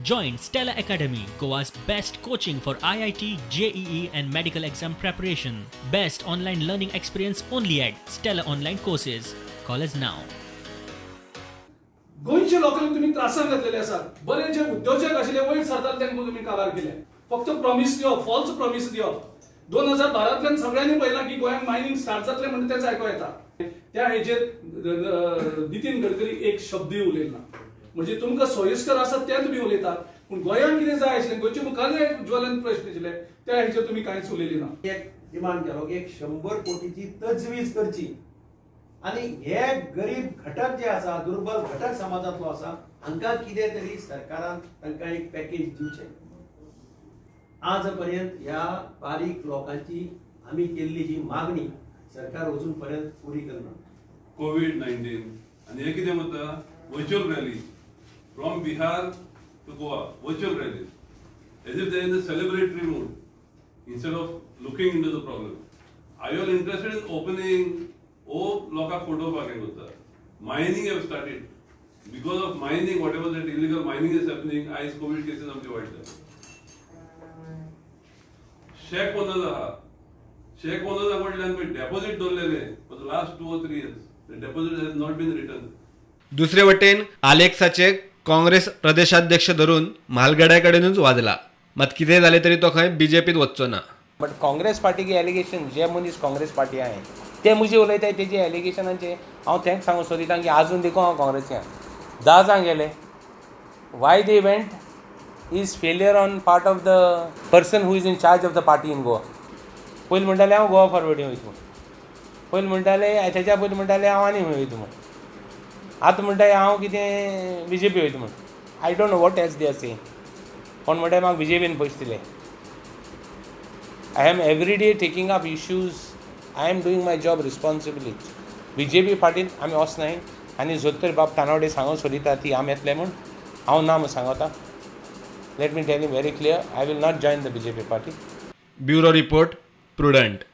Join Stella Academy, Goa's best coaching for IIT, JEE and medical exam preparation. Best online learning experience only at Stella Online Courses. Call us now. गोयच्या लोकांना तुम्ही त्रासान घातलेले आसात. बरे जे उद्योजक आशिल्ले वयर सरतात तांकां तुम्ही काबार केले. फक्त प्रॉमिस दिवप, फॉल्स प्रॉमिस दिवप. 2012तल्यान सगळ्यांनी पळयला की गोंयांत मायनिंग स्टार्ट जातले म्हणटा तेच आयको येता. त्या हेजेर नितीन गडकरी एक शब्दूय उलयना. म्हणजे तुमकां सोयीस्कर आसा तें तुमी उलयतात. पूण गोंयांत कितें जाय आशिल्लें, गोंयचे मुखारले ज्वलन प्रश्न आशिल्ले त्या हेजेर तुमी कांयच उलयली ना. एक डिमांड केलो की 100 कोटीची तजवीज करची आणि हे गरीब घटक जे आसा, दुर्बल घटक समाजातलो आसा, हांकां कितें तरी सरकारान तांकां एक पॅकेज दिवचें. आज पर्यंत ह्या बारीक लोकांची आमी केल्ली जी मागणी सरकार अजून पर्यंत पुरी करना. कोविड-19 आणि हे कितें म्हणटा virtual rally from Bihar to Goa, virtual rally as if there is a celebratory mood instead of looking into the problem. Are you all interested in opening लोकांक फोटो पाकेट करता. Mining have started. Because of mining, whatever that illegal mining is happening, आयज Covid cases आमचे वाडटा. शेक owners आहा. शेक owners कडल्यान पळय डेपॉझिट दवरलेले for the last 2 or 3 years. The deposit has not been returned. दुसरे वटेन आलेक्साचे काँग्रेस प्रदेशाध्यक्ष धरून म्हालगड्या कडेनूच वाजला. मात कितें जालें तरी तो खंय बीजेपीत वचचो ना. बट काँग्रेस पार्टीचे एलिगेशन जे मनीस काँग्रेस पार्टी आहे ते मुझे उलयताय तेजे एलिगेशनांचे हांव तेंच सांगूंक सोदितां की आजून देखून हांव काँग्रेसीन 10 जांक गेले. Y they event is failure on part of the person who is in charge of the party in Goa. पयलीं म्हणटाले हांव गोवा फॉरवर्ड वयता म्हूण. पयलीं म्हणटाले तेच्या पयलीं म्हणटाले हांव आनी खंय वयता म्हूण. आतां म्हणटाय हांव कितें BJP वयता म्हूण. I don't know what else they are saying. कोण म्हणटाय म्हाका BJPन पयशे दिले. I am every day taking up issues. I am doing my job responsibly. BJP पार्टीन आमी वचनाय आनी जोतर बाब तानवडे सांगूंक सोदिता ती आमी येतले म्हूण हांव ना म्हूण सांगता. Let me tell you very clear, I will not join the BJP party. Bureau report, prudent.